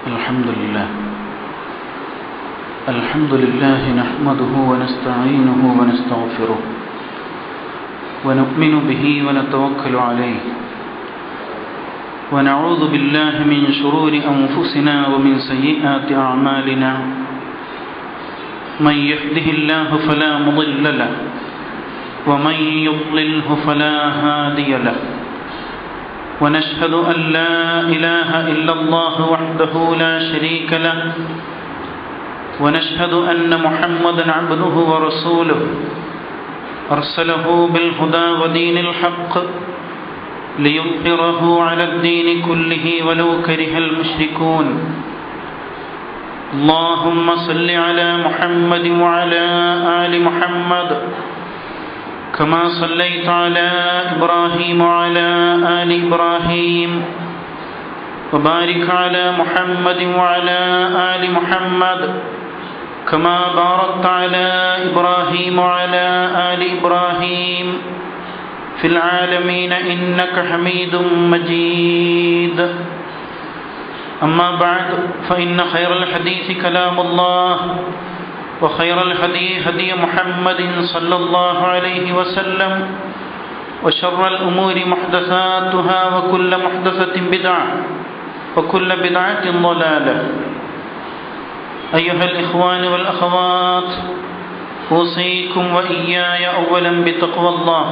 الحمد لله نحمده ونستعينه ونستغفره ونؤمن به ونتوكل عليه ونعوذ بالله من شرور أنفسنا ومن سيئات أعمالنا من يهده الله فلا مضل له ومن يضلله فلا هادي له ونشهد أن لا إله إلا الله وحده لا شريك له ونشهد أن محمدًا عبده ورسوله أرسله بالهدى ودين الحق ليظهره على الدين كله ولو كره المشركون اللهم صل على محمد وعلى آل محمد كما صليت على إبراهيم وعلى آل إبراهيم وبارك على محمد وعلى آل محمد كما باركت على إبراهيم وعلى آل إبراهيم في العالمين إنك حميد مجيد أما بعد فإن خير الحديث كلام الله وخير الهدي هدي محمد صلى الله عليه وسلم وشر الأمور محدثاتها وكل محدثة بدعة وكل بدعة ضلالة أيها الإخوان والأخوات أوصيكم وإياي أولا بتقوى الله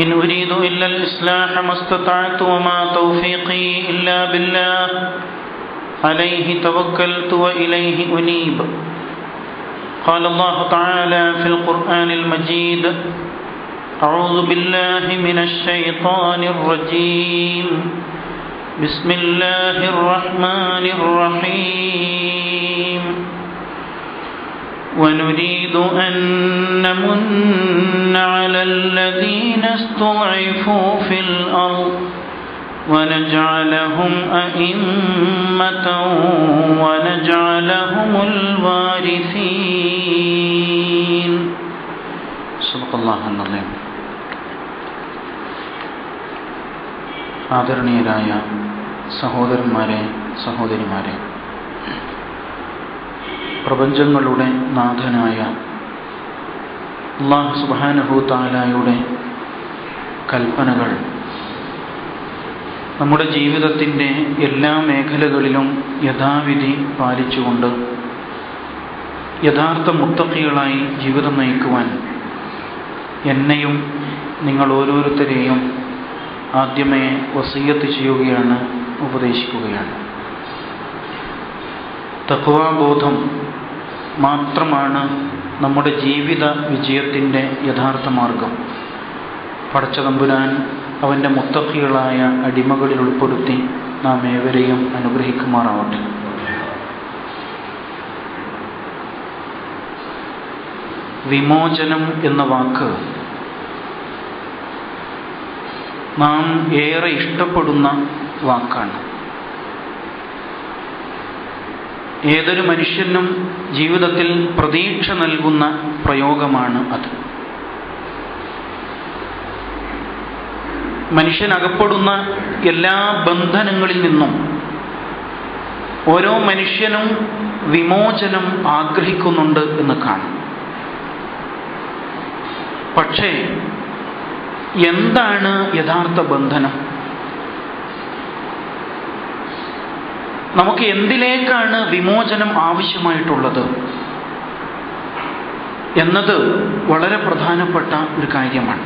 إن أريد إلا الإصلاح ما استطعت وما توفيقي إلا بالله عليه توكلت وإليه أنيب قال الله تعالى في القرآن المجيد أعوذ بالله من الشيطان الرجيم بسم الله الرحمن الرحيم ونريد أن نمن على الذين استضعفوا في الأرض ونجعلهم أئمة ونجعلهم الوارثين صدق الله العظيم. ആദരണീയരായ സഹോദരന്മാരെ, സഹോദരിമാരെ, പ്രപഞ്ചങ്ങളുടെ നാഥനായ അല്ലാഹു സുബ്ഹാനഹു തആലയുടെ കൽപ്പനകൾ നമ്മുടെ ജീവിതത്തിൻ്റെ എല്ലാ മേഖലകളിലും യഥാവിധി പാലിച്ചുകൊണ്ട് യഥാർത്ഥ മുത്തഖികളായി ജീവിതം നയിക്കുവാൻ എന്നെയും നിങ്ങൾ ഓരോരുത്തരെയും ആദ്യമേ വസിയ്യത്ത് ചെയ്യുകയാണ്, ഉപദേശിക്കുകയാണ്. തഖ്വാബോധം മാത്രമാണ് നമ്മുടെ ജീവിത വിജയത്തിൻ്റെ യഥാർത്ഥ മാർഗം. പടച്ച തമ്പുരാൻ അവൻ്റെ മുത്തഖികളായ അടിമകളിൽ ഉൾപ്പെടുത്തി നാം ഏവരെയും അനുഗ്രഹിക്കുമാറാവട്ടെ. വിമോചനം എന്ന വാക്ക് നാം ഏറെ ഇഷ്ടപ്പെടുന്ന വാക്കാണ്. ഏതൊരു മനുഷ്യനും ജീവിതത്തിൽ പ്രതീക്ഷ നൽകുന്ന പ്രയോഗമാണ് അത്. മനുഷ്യനകപ്പെടുന്ന എല്ലാ ബന്ധനങ്ങളിൽ നിന്നും ഓരോ മനുഷ്യനും വിമോചനം ആഗ്രഹിക്കുന്നുണ്ട് എന്ന് കാണാം. പക്ഷേ എന്താണ് യഥാർത്ഥ ബന്ധനം? നമുക്ക് എന്തിലേക്കാണ് വിമോചനം ആവശ്യമായിട്ടുള്ളത് എന്നത് വളരെ പ്രധാനപ്പെട്ട ഒരു കാര്യമാണ്.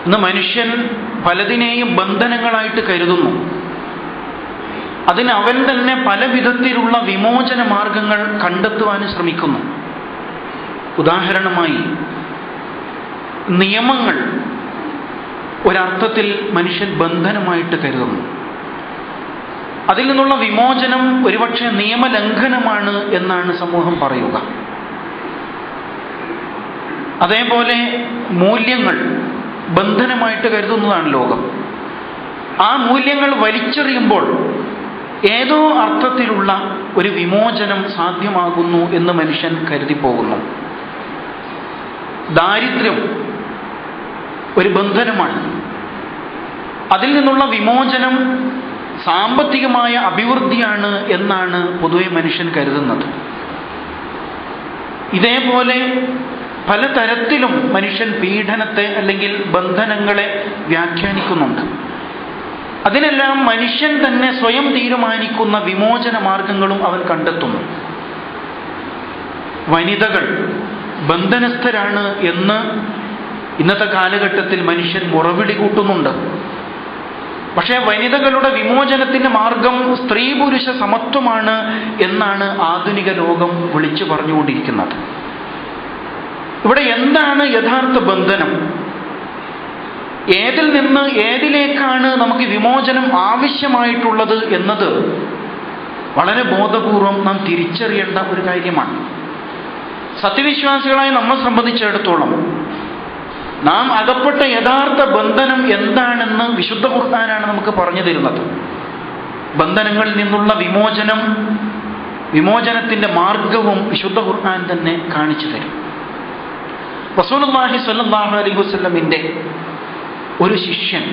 ഇന്ന് മനുഷ്യൻ പലതിനെയും ബന്ധനങ്ങളായിട്ട് കരുതുന്നു. അതിന് അവൻ തന്നെ പല വിധത്തിലുള്ള വിമോചന മാർഗങ്ങൾ കണ്ടെത്തുവാൻ ശ്രമിക്കുന്നു. ഉദാഹരണമായി, നിയമങ്ങൾ ഒരർത്ഥത്തിൽ മനുഷ്യൻ ബന്ധനമായിട്ട് കരുതുന്നു. അതിൽ നിന്നുള്ള വിമോചനം ഒരുപക്ഷെ നിയമലംഘനമാണ് എന്നാണ് സമൂഹം പറയുക. അതേപോലെ മൂല്യങ്ങൾ ബന്ധനമായിട്ട് കരുതുന്നതാണ് ലോകം. ആ മൂല്യങ്ങൾ വലിച്ചെറിയുമ്പോൾ ഏതോ അർത്ഥത്തിലുള്ള ഒരു വിമോചനം സാധ്യമാകുന്നു എന്ന് മനുഷ്യൻ കരുതിപ്പോകുന്നു. ദാരിദ്ര്യം ഒരു ബന്ധനമാണ്. അതിൽ നിന്നുള്ള വിമോചനം സാമ്പത്തികമായ അഭിവൃദ്ധിയാണ് എന്നാണ് പൊതുവെ മനുഷ്യൻ കരുതുന്നത്. ഇതേപോലെ പലതരത്തിലും മനുഷ്യൻ പീഡനത്തെ അല്ലെങ്കിൽ ബന്ധനങ്ങളെ വ്യാഖ്യാനിക്കുന്നുണ്ട്. അതിനെല്ലാം മനുഷ്യൻ തന്നെ സ്വയം തീരുമാനിക്കുന്ന വിമോചന മാർഗങ്ങളും അവൻ കണ്ടെത്തുന്നു. വനിതകൾ ബന്ധനസ്ഥരാണ് എന്ന് ഇന്നത്തെ കാലഘട്ടത്തിൽ മനുഷ്യൻ മുറവിളി കൂട്ടുന്നുണ്ട്. പക്ഷേ വനിതകളുടെ വിമോചനത്തിന്റെ മാർഗം സ്ത്രീ പുരുഷ സമത്വമാണ് എന്നാണ് ആധുനിക ലോകം വിളിച്ചു പറഞ്ഞുകൊണ്ടിരിക്കുന്നത്. ഇവിടെ എന്താണ് യഥാർത്ഥ ബന്ധനം? ഏതിൽ നിന്ന് ഏതിലേക്കാണ് നമുക്ക് വിമോചനം ആവശ്യമായിട്ടുള്ളത് എന്നത് വളരെ ബോധപൂർവം നാം തിരിച്ചറിയേണ്ട ഒരു കാര്യമാണ്. സത്യവിശ്വാസികളായി നമ്മെ സംബന്ധിച്ചിടത്തോളം നാം അകപ്പെട്ട യഥാർത്ഥ ബന്ധനം എന്താണെന്ന് വിശുദ്ധ ഖുർആനാണ് നമുക്ക് പറഞ്ഞു തരുന്നത്. ബന്ധനങ്ങളിൽ നിന്നുള്ള വിമോചനത്തിന്റെ മാർഗവും വിശുദ്ധ ഖുർആൻ തന്നെ കാണിച്ചു തരും. റസൂലുള്ളാഹി സ്വല്ലല്ലാഹു അലൈഹി വസല്ലമിന്റെ ഒരു ശിഷ്യൻ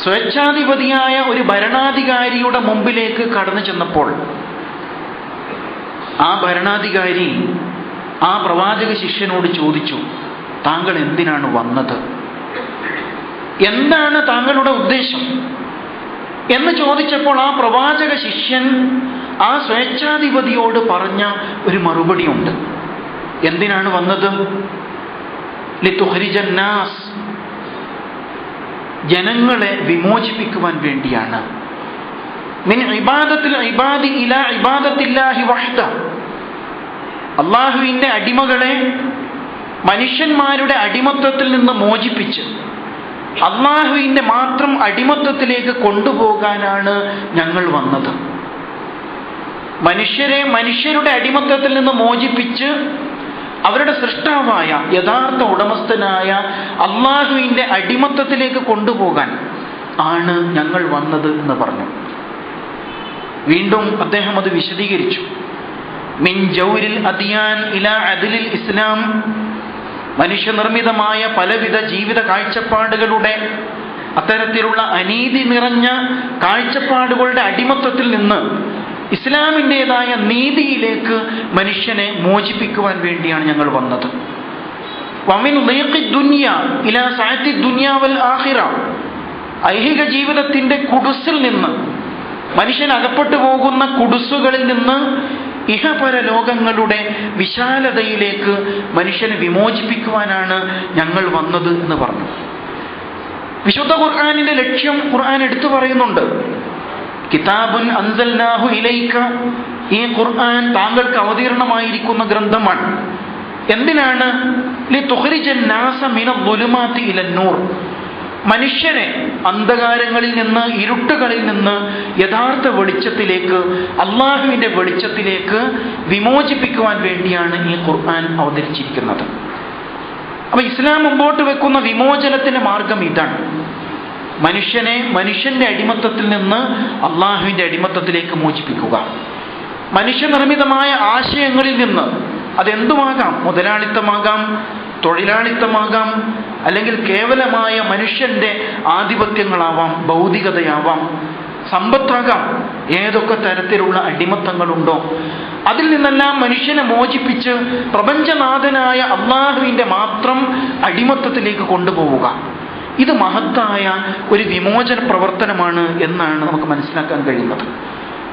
സ്വേച്ഛാധിപതിയായ ഒരു ഭരണാധികാരിയുടെ മുമ്പിലേക്ക് കടന്നു ചെന്നപ്പോൾ ആ ഭരണാധികാരി ആ പ്രവാചക ശിഷ്യനോട് ചോദിച്ചു, താങ്കൾ എന്തിനാണ് വന്നത്? എന്താണ് താങ്കളുടെ ഉദ്ദേശം എന്ന് ചോദിച്ചപ്പോൾ ആ പ്രവാചക ശിഷ്യൻ ആ സ്വേച്ഛാധിപതിയോട് പറഞ്ഞ ഒരു മറുപടിയുണ്ട്. എന്തിനാണ് വന്നത്? ലിതുഖ്രിജൻ നാസ്, ജനങ്ങളെ വിമോചിപ്പിക്കുവാൻ വേണ്ടിയാണ്. മിൻ ഇബാദത്തിൽ ഇബാദി ഇലാ ഇബാദത്തില്ലാഹി വഹ്ദ, അള്ളാഹുവിന്റെ അടിമകളെ മനുഷ്യന്മാരുടെ അടിമത്വത്തിൽ നിന്ന് മോചിപ്പിച്ച് അള്ളാഹുവിന്റെ മാത്രം അടിമത്വത്തിലേക്ക് കൊണ്ടുപോകാനാണ് ഞങ്ങൾ വന്നത്. മനുഷ്യരുടെ അടിമത്വത്തിൽ നിന്ന് മോചിപ്പിച്ച് അവരുടെ സൃഷ്ടാവായ യഥാർത്ഥ ഉടമസ്ഥനായ അള്ളാഹുവിന്റെ അടിമത്വത്തിലേക്ക് കൊണ്ടുപോകാൻ ആണ് ഞങ്ങൾ വന്നത് എന്ന് പറഞ്ഞു. വീണ്ടും അദ്ദേഹം അത് വിശദീകരിച്ചു. മിൻ ജൗരിൽ അദിയാൻ ഇലാ അദ്ലിൽ ഇസ്ലാം, മനുഷ്യനിർമ്മിതമായ പലവിധ ജീവിത കാഴ്ചപ്പാടുകളുടെ അത്തരത്തിലുള്ള അനീതി നിറഞ്ഞ കാഴ്ചപ്പാടുകളുടെ അടിമത്വത്തിൽ നിന്ന് ഇസ്ലാമിൻ്റെതായ നീതിയിലേക്ക് മനുഷ്യനെ മോചിപ്പിക്കുവാൻ വേണ്ടിയാണ് ഞങ്ങൾ വന്നത്. വമിൻ ലീഖി ദുനിയ ഇലാ സഅതി ദുനിയ വൽ ആഖിറ, ഐഹിക ജീവിതത്തിന്റെ കുടുസിൽ നിന്ന്, മനുഷ്യൻ അകപ്പെട്ടു പോകുന്ന കുടുസുകളിൽ നിന്ന് ഇഹപര ലോകങ്ങളുടെ വിശാലതയിലേക്ക് മനുഷ്യനെ വിമോചിപ്പിക്കുവാനാണ് ഞങ്ങൾ വന്നത് എന്ന് പറഞ്ഞു. വിശുദ്ധ ഖുർആനിന്റെ ലക്ഷ്യം ഖുർആൻ എടുത്തു പറയുന്നുണ്ട്. കിതാബുൻ അൻസൽനാഹു ഇലൈക, ഈ ഖുർആൻ താങ്കൾക്ക് അവതീർണമായിരിക്കുന്ന ഗ്രന്ഥമാണ്. എന്തിനാണ്? ലിതുഖ്രിജൻ നാസ മിനദ്ദുലുമാതി ഇലന്നൂർ, മനുഷ്യനെ അന്ധകാരങ്ങളിൽ നിന്ന്, ഇരുട്ടുകളിൽ നിന്ന് യഥാർത്ഥ വെളിച്ചത്തിലേക്ക്, അള്ളാഹുവിന്റെ വെളിച്ചത്തിലേക്ക് വിമോചിപ്പിക്കുവാൻ വേണ്ടിയാണ് ഈ ഖുർആൻ അവതരിച്ചിരിക്കുന്നത്. അപ്പൊ ഇസ്ലാം മുമ്പോട്ട് വെക്കുന്ന വിമോചനത്തിന്റെ മാർഗം ഇതാണ്. മനുഷ്യന്റെ അടിമത്തത്തിൽ നിന്ന് അള്ളാഹുവിന്റെ അടിമത്തത്തിലേക്ക് മോചിപ്പിക്കുക. മനുഷ്യനിർമ്മിതമായ ആശയങ്ങളിൽ നിന്ന്, അതെന്തുമാകാം, മുതലാളിത്തമാകാം, തൊഴിലാളിത്തമാകാം, അല്ലെങ്കിൽ കേവലമായ മനുഷ്യന്റെ ആധിപത്യങ്ങളാവാം, ഭൗതികതയാവാം, സമ്പത്താകാം, ഏതൊക്കെ തരത്തിലുള്ള അടിമത്തങ്ങളുണ്ടോ അതിൽ നിന്നെല്ലാം മനുഷ്യനെ മോചിപ്പിച്ച് പ്രപഞ്ചനാഥനായ അള്ളാഹുവിന്റെ മാത്രം അടിമത്തത്തിലേക്ക് കൊണ്ടുപോവുക. ഇത് മഹത്തായ ഒരു വിമോചന പ്രവർത്തനമാണ് എന്നാണ് നമുക്ക് മനസ്സിലാക്കാൻ കഴിയുന്നത്.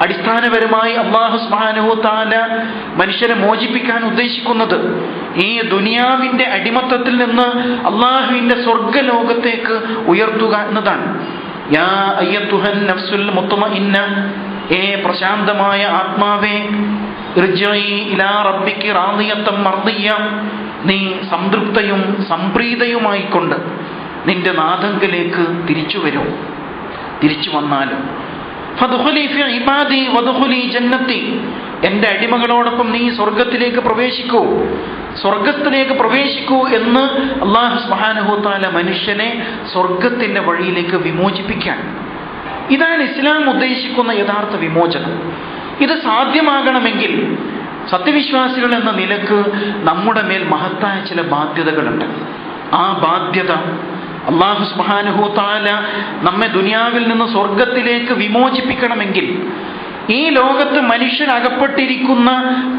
അടിസ്ഥാനപരമായി അല്ലാഹു സുബ്ഹാനഹു വ തആല മനുഷ്യരെ മോചിപ്പിക്കാൻ ഉദ്ദേശിക്കുന്നത് ഈ ദുനിയാവിന്റെ അടിമത്തത്തിൽ നിന്ന് അള്ളാഹുവിന്റെ സ്വർഗ്ഗലോകത്തേക്ക് ഉയർത്തുക എന്നതാണ്. യാ അയ്യത്തുഹൻ നഫ്സുൽ മുത്മഇന്ന, പ്രശാന്തമായ ആത്മാവേ, ഇർജിഇ ഇലാ റബ്ബികി റാദിയത്തൻ മർദിയ, നീ സംതൃപ്തയും സംപ്രീതയുമായിക്കൊണ്ട് നിന്റെ നാഥങ്കലേക്ക് തിരിച്ചു വരൂ. തിരിച്ചു വന്നാലും ഫദ്ഖുലി ഫി ഇബാദി വദ്ഖുലി ജന്നത്തി, എൻ്റെ അടിമകളോടൊപ്പം നീ സ്വർഗത്തിലേക്ക് പ്രവേശിക്കൂ എന്ന് അല്ലാഹു സുബ്ഹാനഹു വ തആല മനുഷ്യനെ സ്വർഗത്തിന്റെ വഴിയിലേക്ക് വിമോചിപ്പിക്കാൻ. ഇതാണ് ഇസ്ലാം ഉദ്ദേശിക്കുന്ന യഥാർത്ഥ വിമോചനം. ഇത് സാധ്യമാകണമെങ്കിൽ സത്യവിശ്വാസികൾ എന്ന നിലക്ക് നമ്മുടെ മേൽ മഹത്തായ ചില ബാധ്യതകളുണ്ട്. ആ ബാധ്യത അല്ലാഹു സുബ്ഹാനഹു തആല നമ്മെ ദുനിയാവിൽ നിന്ന് സ്വർഗത്തിലേക്ക് വിമോചിപ്പിക്കണമെങ്കിൽ ഈ ലോകത്ത് മനുഷ്യൻ അകപ്പെട്ടിരിക്കുന്ന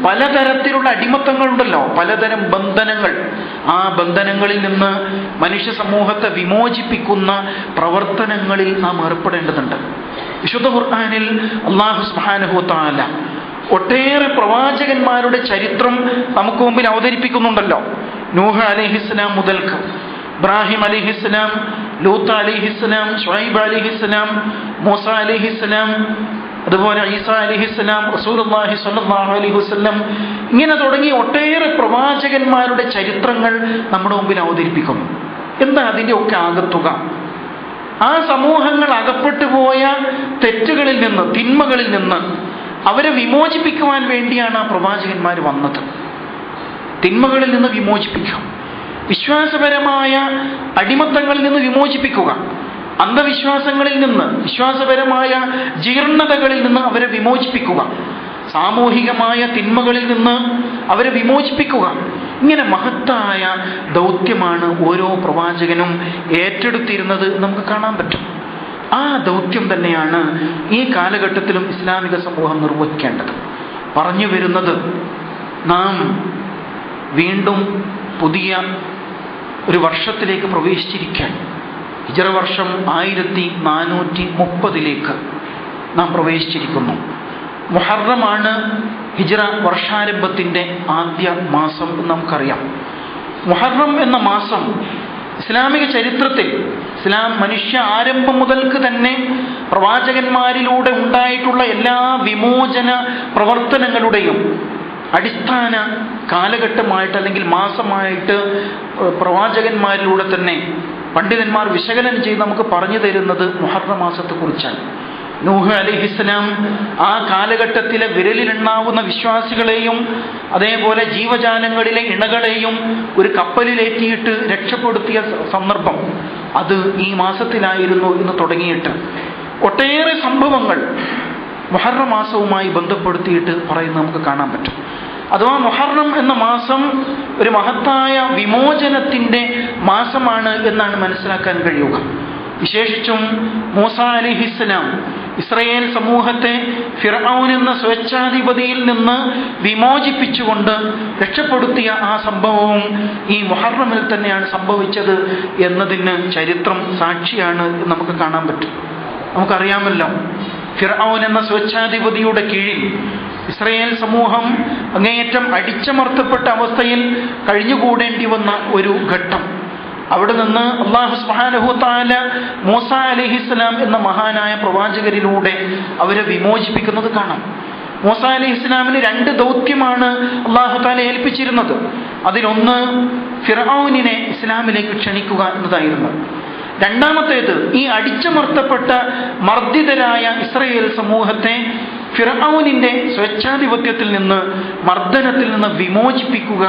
പലതരത്തിലുള്ള അടിമത്തങ്ങളുണ്ടല്ലോ, പലതരം ബന്ധനങ്ങൾ, ആ ബന്ധനങ്ങളിൽ നിന്ന് മനുഷ്യ സമൂഹത്തെ വിമോചിപ്പിക്കുന്ന പ്രവർത്തനങ്ങളിൽ നാം ഏർപ്പെടേണ്ടതുണ്ട്. വിശുദ്ധ ഖുർആനിൽ അല്ലാഹു സുബ്ഹാനഹു തആല ഒട്ടേറെ പ്രവാചകന്മാരുടെ ചരിത്രം നമുക്ക് മുമ്പിൽ അവതരിപ്പിക്കുന്നുണ്ടല്ലോ. നൂഹ് അലൈഹിസ്സലാം മുതൽക്ക് ഇബ്രാഹിം അലൈഹിസ്സലാം, ലൂത്ത് അലൈഹിസ്സലാം, ശുഐബ് അലൈഹിസ്സലാം, മൂസ അലൈഹിസ്സലാം, അതുപോലെ ഈസാ അലൈഹിസ്സലാം, റസൂലുള്ളാഹി സ്വല്ലല്ലാഹു അലൈഹി വസല്ലം, ഇങ്ങനെ തുടങ്ങി ഒട്ടേറെ പ്രവാചകന്മാരുടെ ചരിത്രങ്ങൾ നമ്മുടെ മുമ്പിൽ അവതരിപ്പിക്കുന്നു. എന്താ അതിൻ്റെ ഒക്കെ ആകത്തുക? ആ സമൂഹങ്ങൾ അകപ്പെട്ടു പോയ തെറ്റുകളിൽ നിന്ന്, തിന്മകളിൽ നിന്ന് അവരെ വിമോചിപ്പിക്കുവാൻ വേണ്ടിയാണ് ആ പ്രവാചകന്മാർ വന്നത്. തിന്മകളിൽ നിന്ന് വിമോചിപ്പിക്കുക, വിശ്വാസപരമായ അടിമത്തങ്ങളിൽ നിന്ന് വിമോചിപ്പിക്കുക, അന്ധവിശ്വാസങ്ങളിൽ നിന്ന്, വിശ്വാസപരമായ ജീർണതകളിൽ നിന്ന് അവരെ വിമോചിപ്പിക്കുക, സാമൂഹികമായ തിന്മകളിൽ നിന്ന് അവരെ വിമോചിപ്പിക്കുക. ഇങ്ങനെ മഹത്തായ ദൗത്യമാണ് ഓരോ പ്രവാചകനും ഏറ്റെടുത്തിരുന്നത് നമുക്ക് കാണാൻ പറ്റും. ആ ദൗത്യം തന്നെയാണ് ഈ കാലഘട്ടത്തിലും ഇസ്ലാമിക സമൂഹം നിർവഹിക്കേണ്ടത്. പറഞ്ഞു വരുന്നത്, നാം വീണ്ടും പുതിയ ഒരു വർഷത്തിലേക്ക് പ്രവേശിച്ചിരിക്കുകയാണ്. ഹിജ്റ വർഷം 1430 നാം പ്രവേശിച്ചിരിക്കുന്നു. മുഹറമാണ് ഹിജ്റ വർഷാരംഭത്തിൻ്റെ ആദ്യ മാസം എന്ന് നമുക്കറിയാം. മുഹറം എന്ന മാസം ഇസ്ലാമിക ചരിത്രത്തിൽ, ഇസ്ലാം മനുഷ്യ ആരംഭം മുതൽക്ക് തന്നെ പ്രവാചകന്മാരിലൂടെ ഉണ്ടായിട്ടുള്ള എല്ലാ വിമോചന പ്രവർത്തനങ്ങളുടെയും അടിസ്ഥാന കാലഘട്ടമായിട്ട് അല്ലെങ്കിൽ മാസമായിട്ട് പ്രവാചകന്മാരിലൂടെ തന്നെ പണ്ഡിതന്മാർ വിശകലനം ചെയ്ത് നമുക്ക് പറഞ്ഞു തരുന്നത് മുഹറം മാസത്തെക്കുറിച്ചാണ്. നൂഹ് അലൈഹിസ്സലാം ആ കാലഘട്ടത്തിലെ വിരലിലെണ്ണാവുന്ന വിശ്വാസികളെയും അതേപോലെ ജീവജാലങ്ങളിലെ ഇണകളെയും ഒരു കപ്പലിലേറ്റിയിട്ട് രക്ഷപ്പെടുത്തിയ സന്ദർഭം അത് ഈ മാസത്തിലായിരുന്നു എന്ന് തുടങ്ങിയിട്ട് ഒട്ടേറെ സംഭവങ്ങൾ മുഹറം മാസവുമായി ബന്ധപ്പെടുത്തിയിട്ട് പറയുന്നത് നമുക്ക് കാണാൻ പറ്റും. അഥവാ മുഹറം എന്ന മാസം ഒരു മഹത്തായ വിമോചനത്തിൻ്റെ മാസമാണ് എന്നാണ് മനസ്സിലാക്കാൻ കഴിയുക. വിശേഷിച്ചും മൂസ അലൈഹിസ്സലാം ഇസ്രായേൽ സമൂഹത്തെ ഫിർഔൻ എന്ന സ്വേച്ഛാധിപതിയിൽ നിന്ന് വിമോചിപ്പിച്ചുകൊണ്ട് രക്ഷപ്പെടുത്തിയ ആ സംഭവവും ഈ മുഹറമിൽ തന്നെയാണ് സംഭവിച്ചത് എന്നതിന് ചരിത്രം സാക്ഷിയാണ് നമുക്ക് കാണാൻ പറ്റും. നമുക്കറിയാമല്ലോ, ഫിർഔൻ എന്ന സ്വേച്ഛാധിപതിയുടെ കീഴിൽ ഇസ്രായേൽ സമൂഹം അങ്ങേയറ്റം അടിച്ചമർത്തപ്പെട്ട അവസ്ഥയിൽ കഴിഞ്ഞുകൂടേണ്ടി വന്ന ഒരു ഘട്ടം. അവിടെ നിന്ന് അല്ലാഹു സുബ്ഹാനഹു തആല മൂസ അലൈഹിസ്സലാം എന്ന മഹാനായ പ്രവാചകരിലൂടെ അവരെ വിമോചിപ്പിക്കുന്നത് കാണാം. മൂസ അലൈഹിസ്സലാമിന് 2 ദൗത്യമാണ് അല്ലാഹു തആല ഏൽപ്പിച്ചിരുന്നത്. അതിലൊന്ന് ഫിർഔനിനെ ഇസ്ലാമിലേക്ക് ക്ഷണിക്കുക എന്നതായിരുന്നു. രണ്ടാമത്തേത് ഈ അടിച്ചമർത്തപ്പെട്ട മർദ്ദിതരായ ഇസ്രായേൽ സമൂഹത്തെ ഫിർഔനിന്റെ സ്വേച്ഛാധിപത്യത്തിൽ നിന്ന്, മർദ്ദനത്തിൽ നിന്ന് വിമോചിപ്പിക്കുക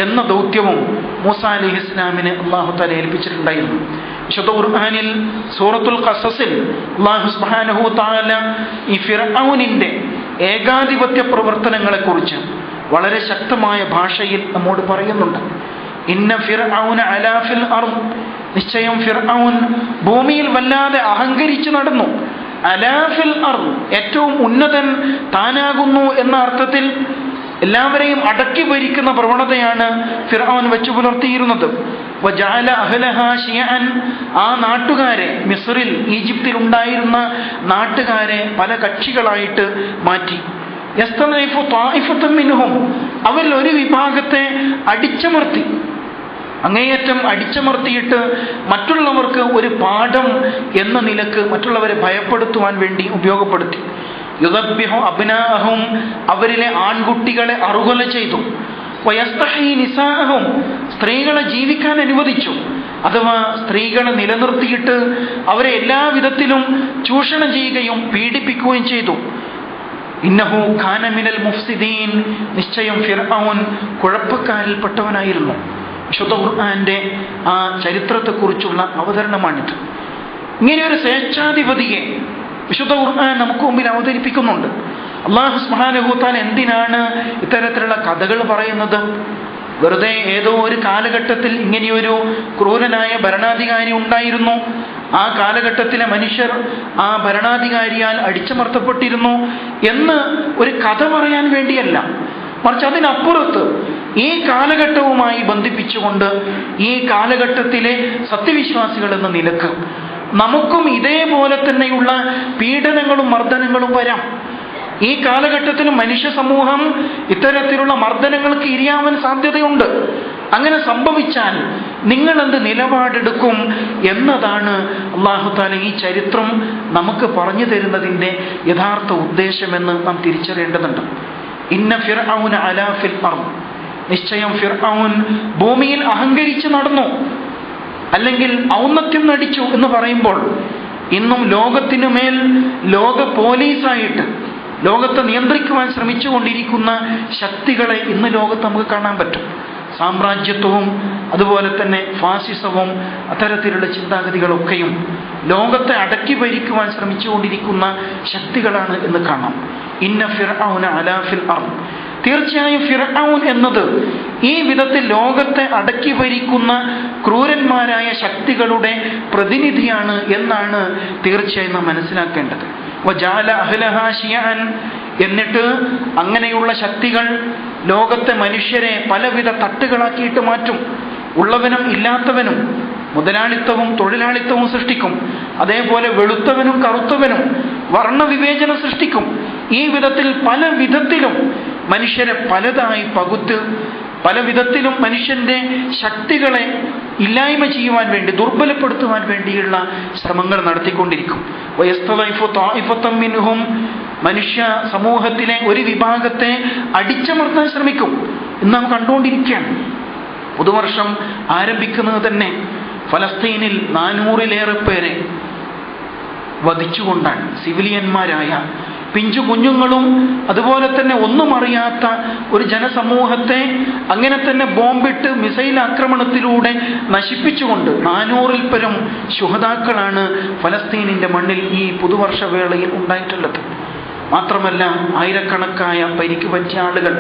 എന്ന ദൗത്യവും മൂസ അലൈഹിസ്സലാമിന് അല്ലാഹു തആല ഏൽപ്പിച്ചിട്ടുണ്ടായിരുന്നു. വിശുദ്ധ ഖുർആനിൽ സൂറത്തുൽ ഖസസിൽ അല്ലാഹു സുബ്ഹാനഹു തആല ഈ ഫിർഔനിന്റെ ഏകാധിപത്യ പ്രവർത്തനങ്ങളെക്കുറിച്ച് വളരെ ശക്തമായ ഭാഷയിൽ നമ്മോട് പറയുന്നുണ്ട്. ഇന്ന ഫിർഔന അലാ ഫിൽ അർദ്, നിശ്ചയം ഫിർഔൻ ഭൂമിയിൽ വല്ലാതെ അഹങ്കരിച്ചു നടന്നു. അലാഫിൽ അർദ്, ഏറ്റവും ഉന്നതൻ താനാകുന്നു എന്ന അർത്ഥത്തിൽ എല്ലാവരെയും അടക്കി ഭരിക്കുന്ന പ്രവണതയാണ് ഫിർഔൻ വെച്ചു പുലർത്തിയിരുന്നത്. വജഅല അഹ്ലഹാ ശിയഅൻ, ആ നാട്ടുകാരെ, മിസ്രിൽ ഈജിപ്തിൽ ഉണ്ടായിരുന്ന നാട്ടുകാരെ പല കക്ഷികളായിട്ട് മാറ്റി. യസ്തനൈഫു ത്വായിഫത്തൻ മിൻഹും, അവരിൽ ഒരു വിഭാഗത്തെ അടിച്ചമർത്തി, അങ്ങേയറ്റം അടിച്ചമർത്തിയിട്ട് മറ്റുള്ളവർക്ക് ഒരു പാഠം എന്ന നിലക്ക് മറ്റുള്ളവരെ ഭയപ്പെടുത്തുവാൻ വേണ്ടി ഉപയോഗപ്പെടുത്തി. യുദബ്ബിഹു അബ്നാഅഹും, അവരിലെ ആൺകുട്ടികളെ അറുകൊല ചെയ്തു. വയസ്തഹീ നിസാഅഹും, സ്ത്രീകളെ ജീവിക്കാൻ അനുവദിച്ചു. അഥവാ സ്ത്രീകളെ നിലനിർത്തിയിട്ട് അവരെ എല്ലാ വിധത്തിലും ചൂഷണം ചെയ്യുകയും പീഡിപ്പിക്കുകയും ചെയ്തു. ഇന്നഹു ഖാന മിനൽ മുഫ്സിദീൻ, നിശ്ചയം ഫിർഔൻ കുഴപ്പക്കാരിൽപ്പെട്ടവനായിരുന്നു. വിശുദ്ധ ഖുർആന്റെ ആ ചരിത്രത്തെക്കുറിച്ചുള്ള അവതരണമാണിത്. ഇങ്ങനെയൊരു സ്വേച്ഛാധിപതിയെ വിശുദ്ധ ഖുർആൻ നമുക്ക് മുമ്പിൽ അവതരിപ്പിക്കുന്നുണ്ട്. അല്ലാഹു സുബ്ഹാനഹു തആല എന്തിനാണ് ഇത്തരത്തിലുള്ള കഥകൾ പറയുന്നത്? വെറുതെ ഏതോ ഒരു കാലഘട്ടത്തിൽ ഇങ്ങനെയൊരു ക്രൂരനായ ഭരണാധികാരി ഉണ്ടായിരുന്നു, ആ കാലഘട്ടത്തിലെ മനുഷ്യർ ആ ഭരണാധികാരിയാൽ അടിച്ചമർത്തപ്പെട്ടിരുന്നു എന്ന് ഒരു കഥ പറയാൻ വേണ്ടിയല്ല, മറിച്ച് അതിനപ്പുറത്ത് ഈ കാലഘട്ടവുമായി ബന്ധിപ്പിച്ചുകൊണ്ട് ഈ കാലഘട്ടത്തിലെ സത്യവിശ്വാസികൾ എന്ന നിലക്ക് നമുക്കും ഇതേപോലെ തന്നെയുള്ള പീഡനങ്ങളും മർദ്ദനങ്ങളും വരാം. ഈ കാലഘട്ടത്തിൽ മനുഷ്യ സമൂഹം ഇത്തരത്തിലുള്ള മർദ്ദനങ്ങൾക്ക് ഇരയാവാൻ സാധ്യതയുണ്ട്. അങ്ങനെ സംഭവിച്ചാൽ നിങ്ങൾ എന്ത് നിലപാടെടുക്കും എന്നതാണ് അല്ലാഹു തആല ഈ ചരിത്രം നമുക്ക് പറഞ്ഞു തരുന്നതിൻ്റെ യഥാർത്ഥ ഉദ്ദേശമെന്ന് നാം തിരിച്ചറിയേണ്ടതുണ്ട്. ഇന്ന ഫിർഔന അലാ ഫിൽ അർദ്, നിശ്ചയം ഫിർഔൻ ഭൂമിയിൽ അഹങ്കരിച്ച് നടന്നു, അല്ലെങ്കിൽ ഔന്നത്യം നടിച്ചു എന്ന് പറയുമ്പോൾ ഇന്നും ലോകത്തിനു മേൽ ലോക പോലീസായിട്ട് ലോകത്തെ നിയന്ത്രിക്കുവാൻ ശ്രമിച്ചുകൊണ്ടിരിക്കുന്ന ശക്തികളെ ഇന്ന് ലോകത്ത് നമുക്ക് കാണാൻ പറ്റും. സാമ്രാജ്യത്വവും അതുപോലെ തന്നെ ഫാസിസവും അത്തരത്തിലുള്ള ചിന്താഗതികളൊക്കെയും ലോകത്തെ അടക്കി ഭരിക്കുവാൻ ശ്രമിച്ചുകൊണ്ടിരിക്കുന്ന ശക്തികളാണ് എന്ന് കാണാം. ഇന്ന ഫിർഔന അലാ ഫിൽ അർദ്, തീർച്ചയായും ഫിർഔൻ എന്നത് ഈ വിധത്തിൽ ലോകത്തെ അടക്കി ഭരിക്കുന്ന ക്രൂരന്മാരായ ശക്തികളുടെ പ്രതിനിധിയാണ് എന്നാണ് തീർച്ചയായും നാം മനസ്സിലാക്കേണ്ടത്. വജഅല അഹ്ലഹാ ശിയഅൻ, എന്നിട്ട് അങ്ങനെയുള്ള ശക്തികൾ ലോകത്തെ മനുഷ്യരെ പലവിധ തട്ടുകളാക്കിയിട്ട് മാറ്റും. ഉള്ളവനും ഇല്ലാത്തവനും, മുതലാളിത്തവും തൊഴിലാളിത്തവും സൃഷ്ടിക്കും. അതേപോലെ വെളുത്തവനും കറുത്തവനും വർണ്ണവിവേചനം സൃഷ്ടിക്കും. ഈ വിധത്തിൽ പല വിധത്തിലും മനുഷ്യരെ പലതായി പകുത്ത് പല വിധത്തിലും മനുഷ്യന്റെ ശക്തികളെ ഇല്ലായ്മ ചെയ്യുവാൻ വേണ്ടി, ദുർബലപ്പെടുത്തുവാൻ വേണ്ടിയുള്ള ശ്രമങ്ങൾ നടത്തിക്കൊണ്ടിരിക്കും. വയസ്തളൈഫു ത്വാഇഫത്തൻ മിൻഹും, മനുഷ്യ സമൂഹത്തിലെ ഒരു വിഭാഗത്തെ അടിച്ചമർത്താൻ ശ്രമിക്കും. ഇന്ന് നാം കണ്ടുകൊണ്ടിരിക്കുകയാണ്. പുതുവർഷം ആരംഭിക്കുന്നത് തന്നെ ഫലസ്തീനിൽ 400-ലേറെ പേരെ വധിച്ചുകൊണ്ടാണ്. സിവിലിയന്മാരായ പിഞ്ചു കുഞ്ഞുങ്ങളും അതുപോലെ തന്നെ ഒന്നും അറിയാത്ത ഒരു ജനസമൂഹത്തെ അങ്ങനെ തന്നെ ബോംബിട്ട് മിസൈൽ ആക്രമണത്തിലൂടെ നശിപ്പിച്ചുകൊണ്ട് 400-ൽ പരം ശുഹദാക്കളാണ് ഫലസ്തീനിന്റെ മണ്ണിൽ ഈ പുതുവർഷ വേളയിൽ ഉണ്ടായിട്ടുള്ളത്. മാത്രമല്ല ആയിരക്കണക്കായ പരിക്ക് പറ്റിയ ആളുകൾ,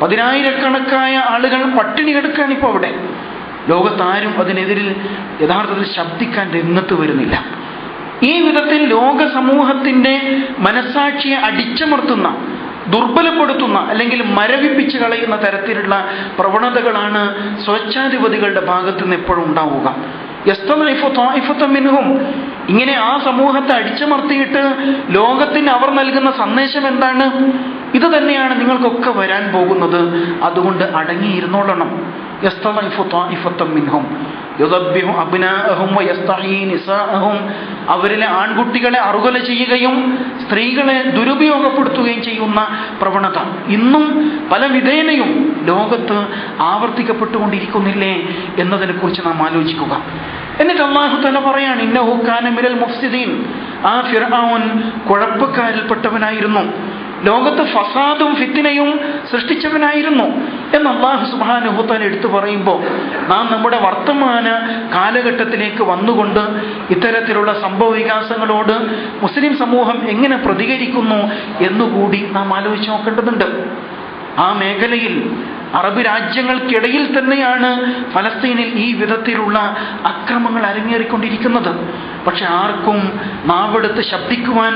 10,000-കണക്കായ ആളുകൾ പട്ടിണി കിടക്കുകയാണ് ഇപ്പോൾ അവിടെ. ലോകത്താരും അതിനെതിരിൽ യഥാർത്ഥത്തിൽ ശബ്ദിക്കാൻ രംഗത്ത് വരുന്നില്ല. ഈ വിധത്തിൽ ലോക സമൂഹത്തിന്റെ മനസ്സാക്ഷിയെ അടിച്ചമർത്തുന്ന, ദുർബലപ്പെടുത്തുന്ന അല്ലെങ്കിൽ മരവിപ്പിച്ച് കളയുന്ന തരത്തിലുള്ള പ്രവണതകളാണ് സ്വച്ഛാധിപതികളുടെ ഭാഗത്തു നിന്ന് എപ്പോഴും ഉണ്ടാവുക. യസ്തളൈഫു ത്വാഇഫത്തൻ മിൻഹും, ഇങ്ങനെ ആ സമൂഹത്തെ അടിച്ചമർത്തിയിട്ട് ലോകത്തിന് അവർ നൽകുന്ന സന്ദേശം എന്താണ്? ഇത് തന്നെയാണ് നിങ്ങൾക്കൊക്കെ വരാൻ പോകുന്നത്, അതുകൊണ്ട് അടങ്ങിയിരുന്നോളണം. യസ്തളൈഫു ത്വാഇഫത്തൻ മിൻഹും യുദബ്ബിഹു അബ്നാഅഹും വയസ്തഹീ നിസാഅഹും, അവരിലെ ആൺകുട്ടികളെ അറുകൊല ചെയ്യുകയും സ്ത്രീകളെ ദുരുപയോഗപ്പെടുത്തുകയും ചെയ്യുന്ന പ്രവണത ഇന്നും പല വിധേനയും ലോകത്ത് ആവർത്തിക്കപ്പെട്ടുകൊണ്ടിരിക്കുന്നില്ലേ എന്നതിനെ കുറിച്ച് നാം ആലോചിക്കുക. എന്നിട്ട് അല്ലാഹു തആല പറയാണ്, ഇന്നഹു കാന മിനൽ മുഫ്സിദീൻ, ആ ഫിർഔൻ കുഴപ്പക്കാരിൽപ്പെട്ടവനായിരുന്നു, ലോകത്ത് ഫസാദും ഫിത്നയും സൃഷ്ടിച്ചവനായിരുന്നു എന്ന് അല്ലാഹു സുബ്ഹാനഹു വ തആല എടുത്തു പറയുമ്പോൾ നാം നമ്മുടെ വർത്തമാന കാലഘട്ടത്തിലേക്ക് വന്നുകൊണ്ട് ഇത്തരത്തിലുള്ള സംഭവ വികാസങ്ങളോട് മുസ്ലിം സമൂഹം എങ്ങനെ പ്രതികരിക്കുന്നു എന്നുകൂടി നാം ആലോചിച്ച് നോക്കേണ്ടതുണ്ട്. ആ മേഖലയിൽ അറബ് രാജ്യങ്ങൾക്കിടയിൽ തന്നെയാണ് ഫലസ്തീനിൽ ഈ വിധത്തിലുള്ള അക്രമങ്ങൾ അരങ്ങേറിക്കൊണ്ടിരിക്കുന്നത്. പക്ഷെ ആർക്കും നാവെടുത്ത് ശബ്ദിക്കുവാൻ,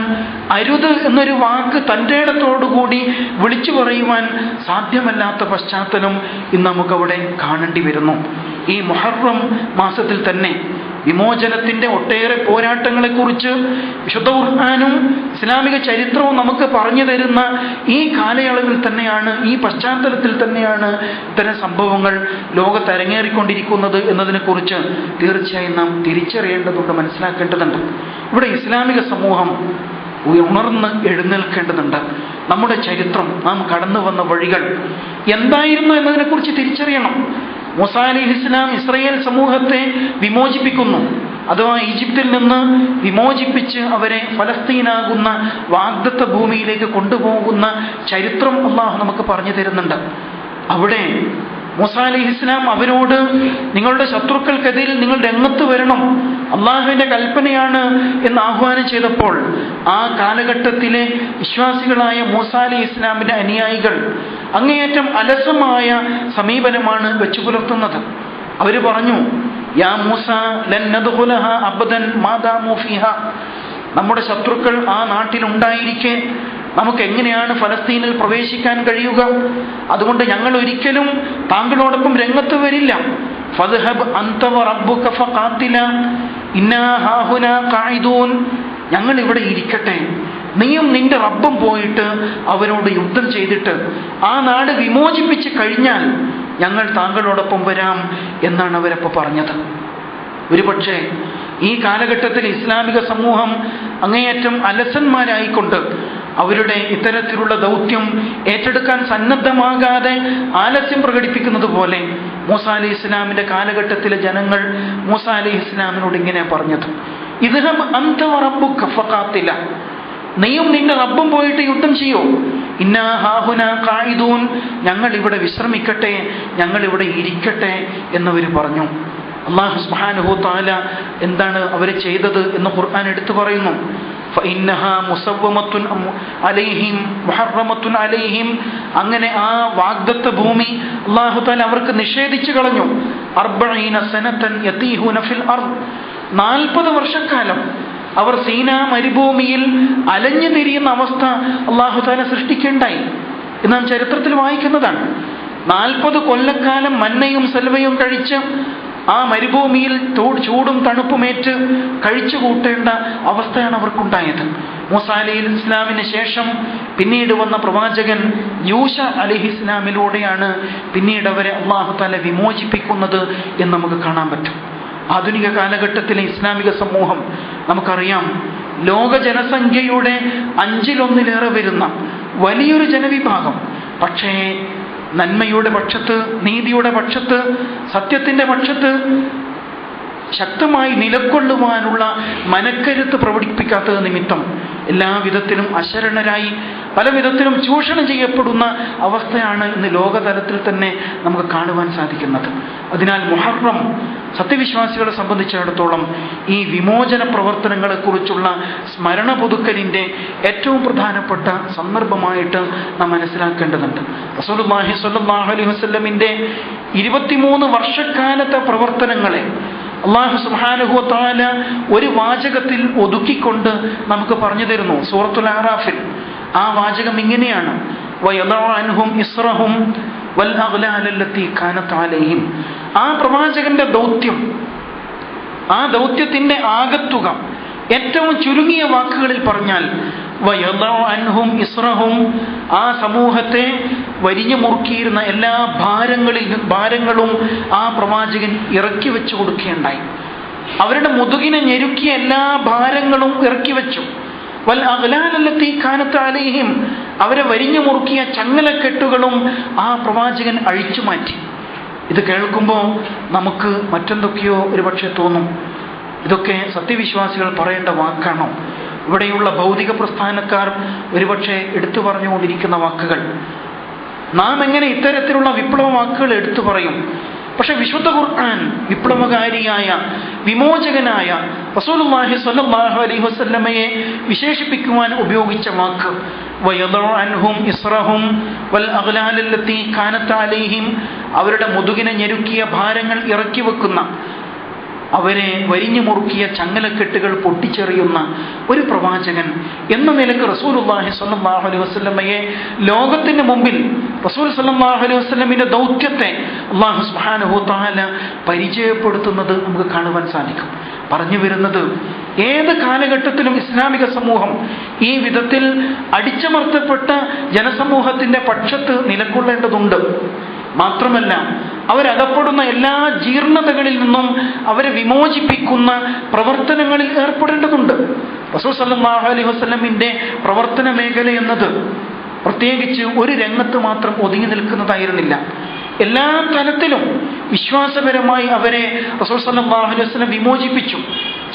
അരുത് എന്നൊരു വാക്ക് തൻ്റെ ഇടത്തോടുകൂടി വിളിച്ചു പറയുവാൻ സാധ്യമല്ലാത്ത പശ്ചാത്തലം ഇന്ന് നമുക്കവിടെ കാണേണ്ടി വരുന്നു. ഈ മുഹറം മാസത്തിൽ തന്നെ വിമോചനത്തിന്റെ ഒട്ടേറെ പോരാട്ടങ്ങളെക്കുറിച്ച് വിശുദ്ധ ഖുർആനും ഇസ്ലാമിക ചരിത്രവും നമുക്ക് പറഞ്ഞു തരുന്ന ഈ കാലയളവിൽ തന്നെയാണ്, ഈ പശ്ചാത്തലത്തിൽ തന്നെയാണ് ഇത്തരം സംഭവങ്ങൾ ലോകത്ത് അരങ്ങേറിക്കൊണ്ടിരിക്കുന്നത് എന്നതിനെക്കുറിച്ച് തീർച്ചയായും നാം തിരിച്ചറിയേണ്ടതുണ്ട്, മനസ്സിലാക്കേണ്ടതുണ്ട്. ഇവിടെ ഇസ്ലാമിക സമൂഹം ഉണർന്ന് എഴുന്നേൽക്കേണ്ടതുണ്ട്. നമ്മുടെ ചരിത്രം, നാം കടന്നു വന്ന വഴികൾ എന്തായിരുന്നു എന്നതിനെക്കുറിച്ച് തിരിച്ചറിയണം. മൂസാ അലൈഹിസ്സലാം ഇസ്രായേൽ സമൂഹത്തെ വിമോചിപ്പിക്കുന്നു, അഥവാ ഈജിപ്തിൽ നിന്ന് വിമോചിപ്പിച്ച് അവരെ ഫലസ്തീനാകുന്ന വാഗ്ദത്ത ഭൂമിയിലേക്ക് കൊണ്ടുപോകുന്ന ചരിത്രം അല്ലാഹു നമുക്ക് പറഞ്ഞു തരുന്നുണ്ട്. അവിടെ മൂസാ അലൈഹിസ്സലാം അവരോട് നിങ്ങളുടെ ശത്രുക്കൾക്കെതിരിൽ നിങ്ങൾ രംഗത്ത് വരണം, അള്ളാഹുവിന്റെ കൽപ്പനയാണ് എന്ന് ആഹ്വാനം ചെയ്തപ്പോൾ ആ കാലഘട്ടത്തിലെ വിശ്വാസികളായ മൂസാ അലൈഹിസ്സലാമിന്റെ അനുയായികൾ അങ്ങേയറ്റം അലസമായ സമീപനമാണ് വെച്ചു പുലർത്തുന്നത്. അവർ പറഞ്ഞു, യാ മൂസ ലൻ നദ്ഖുലഹ അബദൻ മാ ദാമു ഫീഹ, നമ്മുടെ ശത്രുക്കൾ ആ നാട്ടിലുണ്ടായിരിക്കെ നമുക്ക് എങ്ങനെയാണ് ഫലസ്തീനിൽ പ്രവേശിക്കാൻ കഴിയുക? അതുകൊണ്ട് ഞങ്ങൾ ഒരിക്കലും താങ്കളോടൊപ്പം രംഗത്ത് വരില്ല. ഫദ്ഹബ് അൻത വറബ്ബുക ഫഖാതില ഇന്നാ ഹാഹുനാ ഖാഇദൂൻ, ഞങ്ങൾ ഇവിടെ ഇരിക്കട്ടെ, നീയും നിന്റെ റബ്ബും പോയിട്ട് അവരോട് യുദ്ധം ചെയ്തിട്ട് ആ നാട് വിമോചിപ്പിച്ച് കഴിഞ്ഞാൽ ഞങ്ങൾ താങ്കളോടൊപ്പം വരാം എന്നാണ് അവരപ്പോൾ പറഞ്ഞത്. ഒരുപക്ഷെ ഈ കാലഘട്ടത്തിൽ ഇസ്ലാമിക സമൂഹം അങ്ങേയറ്റം അലസന്മാരായിക്കൊണ്ട് അവരുടെ ഇത്തരത്തിലുള്ള ദൗത്യം ഏറ്റെടുക്കാൻ സന്നദ്ധമാകാതെ ആലസ്യം പ്രകടിപ്പിക്കുന്നത് പോലെ മൂസ അലൈഹി ഇസ്ലാമിന്റെ കാലഘട്ടത്തിലെ ജനങ്ങൾ മൂസ അലൈഹി ഇസ്ലാമിനോട് ഇങ്ങനെ പറഞ്ഞത്, ഇദ്ഹബ് അൻത വറബ്ബുക ഫഖാതില, നീയും നിന്റെ റബ്ബും പോയിട്ട് യുദ്ധം ചെയ്യൂ. ഇന്നാ ഹാഹുനാ ഖാഇദൂൻ, ഞങ്ങൾ ഇവിടെ വിശ്രമിക്കട്ടെ, ഞങ്ങൾ ഇവിടെ ഇരിക്കട്ടെ എന്നവർ പറഞ്ഞു. അല്ലാഹു സുബ്ഹാനഹു തആല എന്താണ് അവർ ചെയ്തത് എന്ന് ഖുർആൻ എടുത്തു പറയുന്നു. ഫഇന്നഹാ മുസവ്വമത്തുൻ അലൈഹിം മുഹറമത്തുൻ അലൈഹിം, അങ്ങനെ ആ വാഗ്ദത്ത ഭൂമി അല്ലാഹു തആല അവർക്ക് നിഷേധിച്ചു കളഞ്ഞു. 40 സനതൻ യതീഹുന ഫിൽ അർദ്, 40 വർഷക്കാലം അവർ സീനാ മരുഭൂമിയിൽ അലഞ്ഞു തിരിയുന്ന അവസ്ഥ അല്ലാഹു തആല സൃഷ്ടിക്കുകയുണ്ടായി എന്ന് നാം ചരിത്രത്തിൽ വായിക്കുന്നതാണ്. 40 കൊല്ലക്കാലം മന്നയും സൽവയും കഴിച്ച് ആ മരുഭൂമിയിൽ ചൂടും തണുപ്പുമേറ്റ് കഴിച്ചു കൂട്ടേണ്ട അവസ്ഥയാണ് അവർക്കുണ്ടായത്. മൂസ അലൈഹി ഇസ്ലാമിന് ശേഷം പിന്നീട് വന്ന പ്രവാചകൻ യൂശ അലൈഹി ഇസ്ലാമിലൂടെയാണ് പിന്നീട് അവരെ അല്ലാഹു തആല വിമോചിപ്പിക്കുന്നത് എന്ന് നമുക്ക് കാണാൻ പറ്റും. ആധുനിക കാലഘട്ടത്തിലെ ഇസ്ലാമിക സമൂഹം നമുക്കറിയാം, ലോക ജനസംഖ്യയുടെ 5-1 വരുന്ന വലിയൊരു ജനവിഭാഗം, പക്ഷേ നന്മയുടെ പക്ഷത്ത്, നീതിയുടെ പക്ഷത്ത്, സത്യത്തിന്റെ പക്ഷത്ത് ശക്തമായി നിലകൊള്ളുവാനുള്ള മനക്കരുത്ത് പ്രകടിപ്പിക്കാത്തത് നിമിത്തം എല്ലാവിധത്തിലും അശരണരായി പല വിധത്തിലും ചൂഷണം ചെയ്യപ്പെടുന്ന അവസ്ഥയാണ് ഇന്ന് ലോകതലത്തിൽ തന്നെ നമുക്ക് കാണുവാൻ സാധിക്കുന്നത്. അതിനാൽ മുഹറം സത്യവിശ്വാസികളെ സംബന്ധിച്ചിടത്തോളം ഈ വിമോചന പ്രവർത്തനങ്ങളെക്കുറിച്ചുള്ള സ്മരണ പുതുക്കലിൻ്റെ ഏറ്റവും പ്രധാനപ്പെട്ട സന്ദർഭമായിട്ട് നാം മനസ്സിലാക്കേണ്ടതുണ്ട്. റസൂലുള്ളാഹി സ്വല്ലല്ലാഹു അലൈഹി വസല്ലമിൻ്റെ 23 വർഷക്കാലത്തെ പ്രവർത്തനങ്ങളെ അല്ലാഹു സുബ്ഹാനഹു വ തആല ഒരു വാചകത്തിൽ ഒതുക്കിക്കൊണ്ട് നമുക്ക് പറഞ്ഞു തരുന്നു. സൂറത്തുൽ അറാഫിൽ ആ വാചകം ഇങ്ങനെയാണ്, വയദഉ അൻഹും ഇസ്റഹും വൽ അഗ്ലാല അല്ലതി കാനത് അലൈഹിം. ആ പ്രവാചകന്റെ ദൗത്യം, ആ ദൗത്യത്തിന്റെ ആകത്തുക ഏറ്റവും ചുരുങ്ങിയ വാക്കുകളിൽ പറഞ്ഞാൽ വയദഉ അൻഹും ഇസ്റഹും, ആ സമൂഹത്തെ വരിഞ്ഞു മുറുക്കിയിരുന്ന എല്ലാ ഭാരങ്ങളും ആ പ്രവാചകൻ ഇറക്കി വെച്ചു കൊടുക്കുകയുണ്ടായി. അവരുടെ മുതുകിനെ ഞെരുക്കിയ എല്ലാ ഭാരങ്ങളും ഇറക്കി വെച്ചു. വൽ അഗ്ലാലല്ലതി കാനത് അലൈഹിം, അവരെ വരിഞ്ഞു മുറുക്കിയ ചങ്ങലക്കെട്ടുകളും ആ പ്രവാചകൻ അഴിച്ചു മാറ്റി. ഇത് കേൾക്കുമ്പോൾ നമുക്ക് മറ്റെന്തൊക്കെയോ ഒരുപക്ഷെ തോന്നും, ഇതൊക്കെ സത്യവിശ്വാസികൾ പറയേണ്ട വാക്കാണോ? ഇവിടെയുള്ള ഭൗതിക പ്രസ്ഥാനക്കാർ ഒരുപക്ഷെ എടുത്തു പറഞ്ഞുകൊണ്ടിരിക്കുന്ന വാക്കുകൾ. നാം എങ്ങനെ ഇത്തരത്തിലുള്ള വിപ്ലവ വാക്കുകൾ എടുത്തു പറയും? പക്ഷെ വിശുദ്ധ ഖുർആൻ വിപ്ലവകാരിയായ വിമോചകനായ റസൂലുള്ളാഹി സ്വല്ലല്ലാഹു അലൈഹി വസല്ലമയെ വിശേഷിപ്പിക്കുവാൻ ഉപയോഗിച്ച വാക്ക് വയദഉ അൻഹും ഇസ്റഹും വൽ അഗ്ലാല അല്ലതി കാനത് അലൈഹിം, അവരുടെ മുതുകിനെ ഞെരുക്കിയ ഭാരങ്ങൾ ഇറക്കി വെക്കുന്ന, അവരെ വരിഞ്ഞു മുറുക്കിയ ചങ്ങലക്കെട്ടുകൾ പൊട്ടിച്ചെറിയുന്ന ഒരു പ്രവാചകൻ എന്ന നിലക്ക് റസൂലുള്ളാഹി സ്വല്ലല്ലാഹു അലൈഹി വസല്ലമയെ ലോകത്തിന് മുമ്പിൽ റസൂൽ സ്വല്ലല്ലാഹു അലൈഹി വസല്ലമിന്റെ ദൗത്യത്തെ അല്ലാഹു സുബ്ഹാനഹു തആല പരിചയപ്പെടുത്തുന്നത് നമുക്ക് കാണുവാൻ സാധിക്കും. പറഞ്ഞു വരുന്നത്, ഏത് കാലഘട്ടത്തിലും ഇസ്ലാമിക സമൂഹം ഈ വിധത്തിൽ അടിച്ചമർത്തപ്പെട്ട ജനസമൂഹത്തിന്റെ പക്ഷത്ത് നിലകൊള്ളേണ്ടതുണ്ട്. മാത്രമല്ല, അവരകപ്പെടുന്ന എല്ലാ ജീർണതകളിൽ നിന്നും അവരെ വിമോചിപ്പിക്കുന്ന പ്രവർത്തനങ്ങളിൽ ഏർപ്പെടേണ്ടതുണ്ട്. റസൂൽ സല്ലല്ലാഹു അലൈഹി വസല്ലമിന്റെ പ്രവർത്തന മേഖല എന്നത് പ്രത്യേകിച്ച് ഒരു രംഗത്ത് മാത്രം ഒതുങ്ങി നിൽക്കുന്നതായിരുന്നില്ല. എല്ലാ തലത്തിലും വിശ്വാസപരമായി അവരെ റസൂൽ സല്ലല്ലാഹു അലൈഹി വസല്ലം വിമോചിപ്പിച്ചു.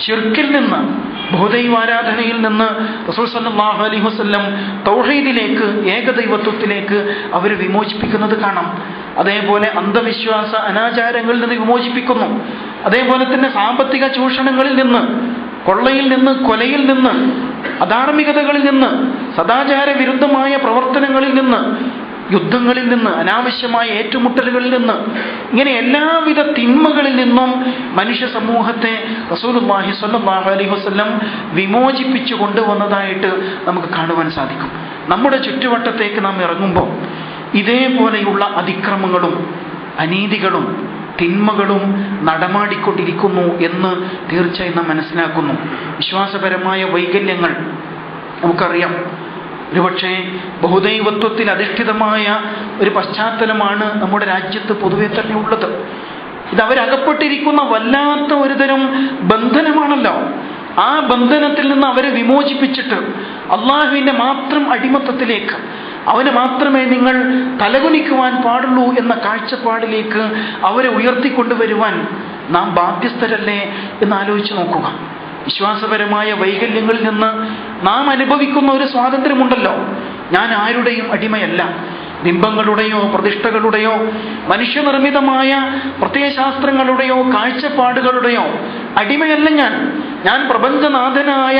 ശിർക്കിൽ നിന്ന്, ബഹുദൈവാരാധനയിൽ നിന്ന് റസൂൽ സല്ലല്ലാഹു അലൈഹി വസല്ലം തൗഹീദിലേക്ക്, ഏകദൈവത്വത്തിലേക്ക് അവർ വിമോചിപ്പിക്കുന്നത് കാണാം. അതേപോലെ അന്ധവിശ്വാസ അനാചാരങ്ങളിൽ നിന്ന് വിമോചിപ്പിക്കുന്നു. അതേപോലെ തന്നെ സാമ്പത്തിക ചൂഷണങ്ങളിൽ നിന്ന്, കൊള്ളയിൽ നിന്ന്, കൊലയിൽ നിന്ന്, അധാർമികതകളിൽ നിന്ന്, സദാചാര വിരുദ്ധമായ പ്രവർത്തനങ്ങളിൽ നിന്ന് യുദ്ധങ്ങളിൽ നിന്ന്, അനാവശ്യമായ ഏറ്റുമുട്ടലുകളിൽ നിന്ന്, ഇങ്ങനെ എല്ലാവിധ തിന്മകളിൽ നിന്നും മനുഷ്യ സമൂഹത്തെ റസൂലുള്ളാഹി സ്വല്ലല്ലാഹു അലൈഹി വസല്ലം വിമോചിപ്പിച്ചു കൊണ്ടുവന്നതായിട്ട് നമുക്ക് കാണുവാൻ സാധിക്കും. നമ്മുടെ ചുറ്റുവട്ടത്തേക്ക് നാം ഇറങ്ങുമ്പോൾ ഇതേപോലെയുള്ള അതിക്രമങ്ങളും അനീതികളും തിന്മകളും നടമാടിക്കൊണ്ടിരിക്കുന്നു എന്ന് തീർച്ചയായും നാം മനസ്സിലാക്കുന്നു. വിശ്വാസപരമായ വൈകല്യങ്ങൾ നമുക്കറിയാം. ഒരുപക്ഷെ ബഹുദൈവത്വത്തിൽ അധിഷ്ഠിതമായ ഒരു പശ്ചാത്തലമാണ് നമ്മുടെ രാജ്യത്ത് പൊതുവെ തന്നെ ഉള്ളത്. ഇത് അവരകപ്പെട്ടിരിക്കുന്ന വല്ലാത്ത ഒരുതരം ബന്ധനമാണല്ലോ. ആ ബന്ധനത്തിൽ നിന്ന് അവരെ വിമോചിപ്പിച്ചിട്ട് അള്ളാഹുവിൻ്റെ മാത്രം അടിമത്തത്തിലേക്ക്, അവന് മാത്രമേ നിങ്ങൾ തലകുനിക്കുവാൻ പാടുള്ളൂ എന്ന കാഴ്ചപ്പാടിലേക്ക് അവരെ ഉയർത്തിക്കൊണ്ടുവരുവാൻ നാം ബാധ്യസ്ഥരല്ലേ എന്ന് ആലോചിച്ച് നോക്കുക. വിശ്വാസപരമായ വൈകല്യങ്ങളിൽ നിന്ന് നാം അനുഭവിക്കുന്ന ഒരു സ്വാതന്ത്ര്യമുണ്ടല്ലോ. ഞാൻ ആരുടെയും അടിമയല്ല. ബിംബങ്ങളുടെയോ പ്രതിഷ്ഠകളുടെയോ മനുഷ്യനിർമ്മിതമായ പ്രത്യയശാസ്ത്രങ്ങളുടെയോ കാഴ്ചപ്പാടുകളുടെയോ അടിമയല്ല ഞാൻ പ്രപഞ്ചനാഥനായ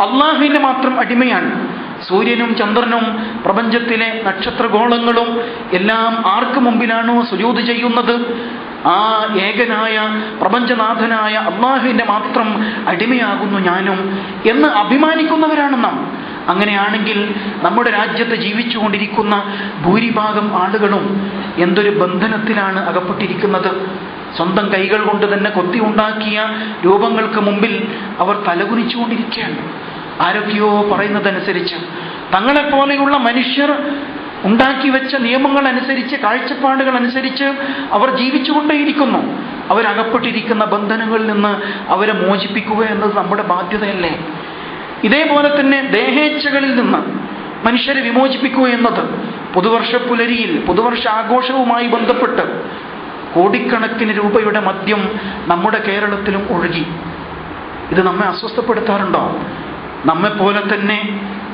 അള്ളാഹുവിൻ്റെ മാത്രം അടിമയാണ്. സൂര്യനും ചന്ദ്രനും പ്രപഞ്ചത്തിലെ നക്ഷത്രഗോളങ്ങളും എല്ലാം ആർക്ക് മുമ്പിലാണോ സുജൂദ് ചെയ്യുന്നത്? ആ ഏകനായ പ്രപഞ്ചനാഥനായ അള്ളാഹുവിൻ്റെ മാത്രം അടിമയാകുന്നു ഞാനും എന്ന് അഭിമാനിക്കുന്നവരാണ് നാം. അങ്ങനെയാണെങ്കിൽ നമ്മുടെ രാജ്യത്ത് ജീവിച്ചുകൊണ്ടിരിക്കുന്ന ഭൂരിഭാഗം ആളുകളും എന്തൊരു ബന്ധനത്തിലാണ് അകപ്പെട്ടിരിക്കുന്നത്. സ്വന്തം കൈകൾ കൊണ്ട് തന്നെ കൊത്തി ഉണ്ടാക്കിയ രൂപങ്ങൾക്ക് മുമ്പിൽ അവർ തലകുനിച്ചുകൊണ്ടിരിക്കുകയാണ്. ആരൊക്കെയോ പറയുന്നതനുസരിച്ച്, തങ്ങളെപ്പോലെയുള്ള മനുഷ്യർ ഉണ്ടാക്കി വെച്ച നിയമങ്ങൾ അനുസരിച്ച്, കാഴ്ചപ്പാടുകൾ അനുസരിച്ച് അവർ ജീവിച്ചുകൊണ്ടേയിരിക്കുന്നു. അവരകപ്പെട്ടിരിക്കുന്ന ബന്ധനങ്ങളിൽ നിന്ന് അവരെ മോചിപ്പിക്കുക എന്നത് നമ്മുടെ ബാധ്യതയല്ലേ? ഇതേപോലെ തന്നെ ദേഹേച്ഛകളിൽ നിന്ന് മനുഷ്യരെ വിമോചിപ്പിക്കുക എന്നത് പുതുവർഷ പുലരിയിൽ, പുതുവർഷ ആഘോഷവുമായി ബന്ധപ്പെട്ട് കോടിക്കണക്കിന് രൂപയുടെ മദ്യം നമ്മുടെ കേരളത്തിലും ഒഴുകി. ഇത് നമ്മെ അസ്വസ്ഥപ്പെടുത്താറുണ്ടോ? നമ്മെപ്പോലെ തന്നെ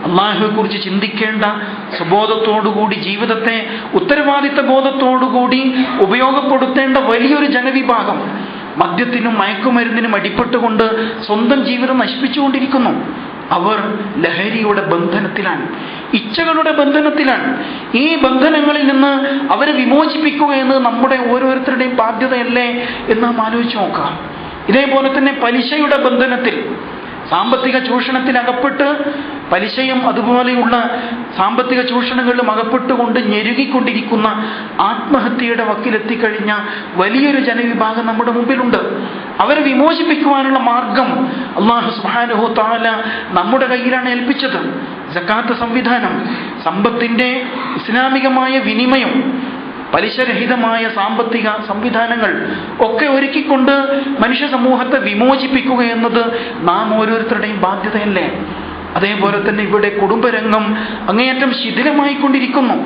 അള്ളാഹുവെക്കുറിച്ച് ചിന്തിക്കേണ്ട സുബോധത്തോടുകൂടി, ജീവിതത്തെ ഉത്തരവാദിത്ത ബോധത്തോടുകൂടി ഉപയോഗപ്പെടുത്തേണ്ട വലിയൊരു ജനവിഭാഗം മദ്യത്തിനും മയക്കുമരുന്നിനും അടിപ്പെട്ടുകൊണ്ട് സ്വന്തം ജീവിതം നശിപ്പിച്ചുകൊണ്ടിരിക്കുന്നു. അവർ ലഹരിയുടെ ബന്ധനത്തിലാണ്, ഇച്ഛകളുടെ ബന്ധനത്തിലാണ്. ഈ ബന്ധനങ്ങളിൽ നിന്ന് അവരെ വിമോചിപ്പിക്കുക എന്നത് നമ്മുടെ ഓരോരുത്തരുടെയും ബാധ്യതയല്ലേ എന്ന് നാം ആലോചിച്ച് നോക്കാം. ഇതേപോലെ തന്നെ പലിശയുടെ ബന്ധനത്തിൽ, സാമ്പത്തിക ചൂഷണത്തിൽ അകപ്പെട്ട്, പലിശയും അതുപോലെയുള്ള സാമ്പത്തിക ചൂഷണങ്ങളിലും അകപ്പെട്ടുകൊണ്ട് ഞെരുകിക്കൊണ്ടിരിക്കുന്ന, ആത്മഹത്യയുടെ വക്കിലെത്തിക്കഴിഞ്ഞ വലിയൊരു ജനവിഭാഗം നമ്മുടെ മുമ്പിലുണ്ട്. അവരെ വിമോചിപ്പിക്കുവാനുള്ള മാർഗം അല്ലാഹു സുബ്ഹാനഹു തആല നമ്മുടെ കയ്യിലാണ് ഏൽപ്പിച്ചത്. സക്കാത്ത് സംവിധാനം, സമ്പത്തിന്റെ ഇസ്ലാമികമായ വിനിമയം, പലിശരഹിതമായ സാമ്പത്തിക സംവിധാനങ്ങൾ ഒക്കെ ഒരുക്കിക്കൊണ്ട് മനുഷ്യ സമൂഹത്തെ വിമോചിപ്പിക്കുക എന്നത് നാം ഓരോരുത്തരുടെയും ബാധ്യതയല്ലേ? അതേപോലെ തന്നെ ഇവിടെ കുടുംബരംഗം അങ്ങേയറ്റം ശിഥിലമായിക്കൊണ്ടിരിക്കുന്നു.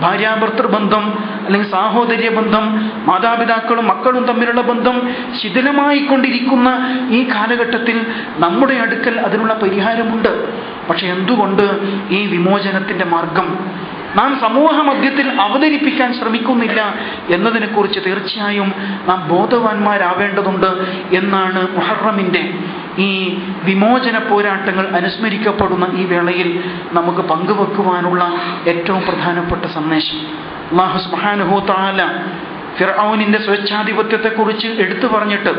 ഭാര്യാഭർത്തൃ ബന്ധം അല്ലെങ്കിൽ സാഹോദര്യ ബന്ധം, മാതാപിതാക്കളും മക്കളും തമ്മിലുള്ള ബന്ധം ശിഥിലമായിക്കൊണ്ടിരിക്കുന്ന ഈ കാലഘട്ടത്തിൽ നമ്മുടെ അടുക്കൽ അതിനുള്ള പരിഹാരമുണ്ട്. പക്ഷെ എന്തുകൊണ്ട് ഈ വിമോചനത്തിന്റെ മാർഗം നാം സമൂഹ മധ്യത്തിൽ അവതരിപ്പിക്കാൻ ശ്രമിക്കുന്നില്ല എന്നതിനെക്കുറിച്ച് തീർച്ചയായും നാം ബോധവാന്മാരാവേണ്ടതുണ്ട് എന്നാണ് മുഹറമിൻ്റെ ഈ വിമോചന പോരാട്ടങ്ങൾ അനുസ്മരിക്കപ്പെടുന്ന ഈ വേളയിൽ നമുക്ക് പങ്കുവെക്കുവാനുള്ള ഏറ്റവും പ്രധാനപ്പെട്ട സന്ദേശം. അല്ലാഹു സുബ്ഹാനഹു തആല ഫിർഔനിന്റെ സ്വേച്ഛാധിപത്യത്തെക്കുറിച്ച് എടുത്തു പറഞ്ഞിട്ട്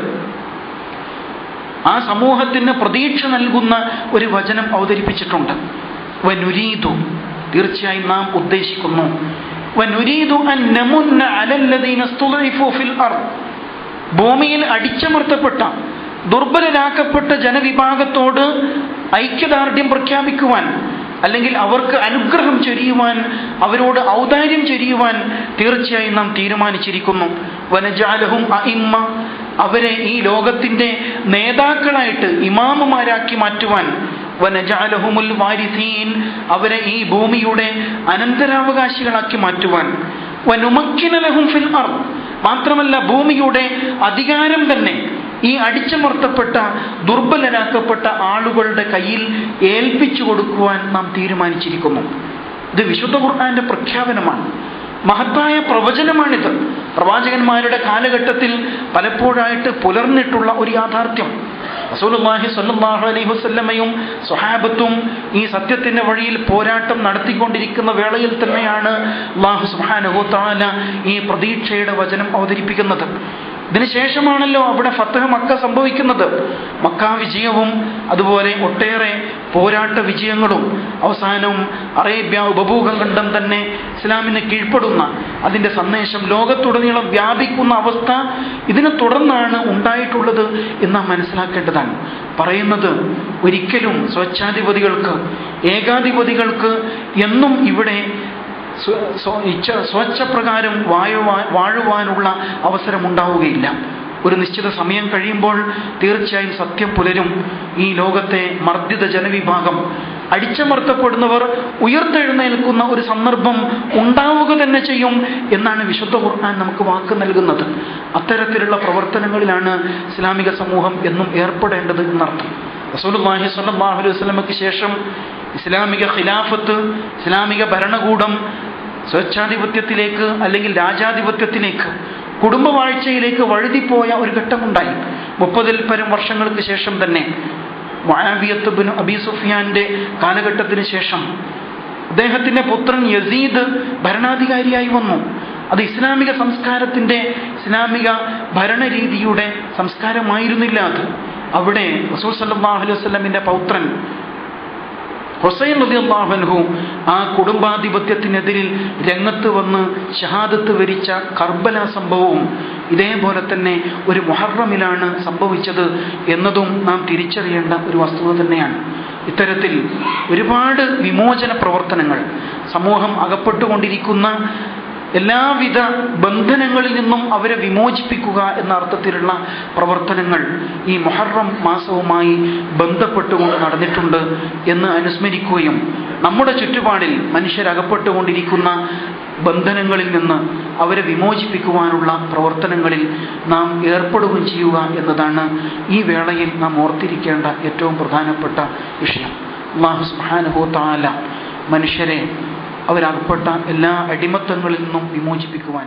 ആ സമൂഹത്തിന് പ്രതീക്ഷ നൽകുന്ന ഒരു വചനം അവതരിപ്പിച്ചിട്ടുണ്ട്. വനുരീദു, തീർച്ചയായും നാം ഉദ്ദേശിക്കുന്നു, വനുരീദു അൻ നമുന്ന അലല്ലദീന സ്തുളിഫു ഫിൽ അർദ്, ഭൂമിയിൽ അടിച്ചമർത്തപ്പെട്ട ദുർബലരാക്കപ്പെട്ട ജനവിഭാഗത്തോട് ഐക്യദാർഢ്യം പ്രഖ്യാപിക്കുവാൻ, അല്ലെങ്കിൽ അവർക്ക് അനുഗ്രഹം ചൊരിയുവാൻ, അവരോട് ഔദാര്യം ചൊരിയുവാൻ തീർച്ചയായും നാം തീരുമാനിച്ചിരിക്കുന്നു. വനജഅലഹും അഇമ്മ, അവരെ ഈ ലോകത്തിന്റെ നേതാക്കളായിട്ട് ഇമാമുമാരാക്കി മാറ്റുവാൻ. വനജഅലഹുമുൽ വാരിസീൻ, അവരെ ഈ ഭൂമിയുടെ അനന്തരാവകാശികളാക്കി മാറ്റുവാൻ. വനുമക്കിന ലഹും ഫിൽ അർദ്, മാത്രമല്ല ഭൂമിയുടെ അധികാരം തന്നെ ഈ അടിച്ചമർത്തപ്പെട്ട ദുർബലരാക്കപ്പെട്ട ആളുകളുടെ കയ്യിൽ ഏൽപ്പിച്ചു കൊടുക്കുവാൻ നാം തീരുമാനിച്ചിരിക്കുന്നു. ഇത് വിശുദ്ധ ഖുർആന്റെ പ്രഖ്യാപനമാണ്, മഹത്തായ പ്രവചനമാണിത്. പ്രവാചകന്മാരുടെ കാലഘട്ടത്തിൽ പലപ്പോഴായിട്ട് പുലർന്നിട്ടുള്ള ഒരു യാഥാർത്ഥ്യം. റസൂലുള്ളാഹി സ്വല്ലല്ലാഹു അലൈഹി വസല്ലമയും സ്വഹാബത്തും ഈ സത്യത്തിന്റെ വഴിയിൽ പോരാട്ടം നടത്തിക്കൊണ്ടിരിക്കുന്ന വേളയിൽ തന്നെയാണ് അല്ലാഹു സുബ്ഹാനഹു വ തആല ഈ പ്രതീക്ഷയുടെ വചനം അവതരിപ്പിക്കുന്നത്. ഇതിനുശേഷമാണല്ലോ അവിടെ ഫത്ഹ് മക്ക സംഭവിക്കുന്നത്. മക്ക വിജയവും അതുപോലെ ഒട്ടേറെ പോരാട്ട വിജയങ്ങളും അവസാനവും അറേബ്യ ഉപഭൂഖണ്ഡം കണ്ടം തന്നെ ഇസ്ലാമിന് കീഴ്പ്പെടുന്ന അതിൻ്റെ സന്ദേശം ലോകത്തുടനീളം വ്യാപിക്കുന്ന അവസ്ഥ ഇതിനെ തുടർന്നാണ് ഉണ്ടായിട്ടുള്ളത് എന്ന് നാം മനസ്സിലാക്കേണ്ടതാണ്. പറയുന്നത് ഒരിക്കലും സ്വച്ഛാധിപതികൾക്ക് ഏകാധിപതികൾക്ക് എന്നും ഇവിടെ സ്വച്ഛപ്രകാരം വാഴുവാനുള്ള അവസരമുണ്ടാവുകയില്ല. ഒരു നിശ്ചിത സമയം കഴിയുമ്പോൾ തീർച്ചയായും സത്യം പുലരും. ഈ ലോകത്തെ മർദ്ദിത ജനവിഭാഗം അടിച്ചമർത്തപ്പെടുന്നവർ ഉയർത്തെഴുന്നേൽക്കുന്ന ഒരു സന്ദർഭം ഉണ്ടാവുക തന്നെ ചെയ്യും എന്നാണ് വിശുദ്ധ ഖുർആൻ നമുക്ക് വാക്ക് നൽകുന്നത്. അത്തരത്തിലുള്ള പ്രവർത്തനങ്ങളിലാണ് ഇസ്ലാമിക സമൂഹം എന്നും ഏർപ്പെടേണ്ടത് എന്നർത്ഥം. റസൂലുള്ളാഹി സ്വല്ലല്ലാഹു അലൈഹി വസല്ലമയ്ക്ക് ശേഷം ഇസ്ലാമിക ഖിലാഫത്ത്, ഇസ്ലാമിക ഭരണകൂടം സ്വേച്ഛാധിപത്യത്തിലേക്ക് അല്ലെങ്കിൽ രാജാധിപത്യത്തിലേക്ക്, കുടുംബവാഴ്ചയിലേക്ക് വഴുതിപ്പോയ ഒരു ഘട്ടമുണ്ടായി. 30-ൽ പരം വർഷങ്ങൾക്ക് ശേഷം തന്നെ മുആവിയത്ത് ഇബ്നു അബീ സുഫ്യാന്റെ കാലഘട്ടത്തിന് ശേഷം അദ്ദേഹത്തിന്റെ പുത്രൻ യസീദ് ഭരണാധികാരിയായി വന്നു. അത് ഇസ്ലാമിക സംസ്കാരത്തിന്റെ, ഇസ്ലാമിക ഭരണരീതിയുടെ സംസ്കാരമായിരുന്നില്ല. അത് അവിടെ റസൂൽ സല്ലല്ലാഹു അലൈഹി വസല്ലമിന്റെ പൗത്രൻ ഹുസൈൻ റളിയല്ലാഹു അൻഹു ആ കുടുംബാധിപത്യത്തിനെതിരിൽ രംഗത്ത് വന്ന് ഷഹാദത്ത് വരിച്ച കർബല സംഭവവും ഇതേപോലെ തന്നെ ഒരു മുഹറമിലാണ് സംഭവിച്ചത് എന്നതും നാം തിരിച്ചറിയേണ്ട ഒരു വസ്തുത തന്നെയാണ്. ഇത്തരത്തിൽ ഒരുപാട് വിമോചന പ്രവർത്തനങ്ങൾ, സമൂഹം അകപ്പെട്ടുകൊണ്ടിരിക്കുന്ന എല്ലാവിധ ബന്ധനങ്ങളിൽ നിന്നും അവരെ വിമോചിപ്പിക്കുക എന്ന അർത്ഥത്തിലുള്ള പ്രവർത്തനങ്ങൾ ഈ മുഹറം മാസവുമായി ബന്ധപ്പെട്ടുകൊണ്ട് നടന്നിട്ടുണ്ട് എന്ന് അനുസ്മരിക്കുകയും നമ്മുടെ ചുറ്റുപാടിൽ മനുഷ്യരകപ്പെട്ടുകൊണ്ടിരിക്കുന്ന ബന്ധനങ്ങളിൽ നിന്ന് അവരെ വിമോചിപ്പിക്കുവാനുള്ള പ്രവർത്തനങ്ങളിൽ നാം ഏർപ്പെടുകയും ചെയ്യുക എന്നതാണ് ഈ വേളയിൽ നാം ഓർത്തിരിക്കേണ്ട ഏറ്റവും പ്രധാനപ്പെട്ട വിഷയം. അല്ലാഹു സുബ്ഹാനഹു വ തആല മനുഷ്യരെ അവരകപ്പെട്ട എല്ലാ അടിമത്തങ്ങളിൽ നിന്നും വിമോചിപ്പിക്കുവാൻ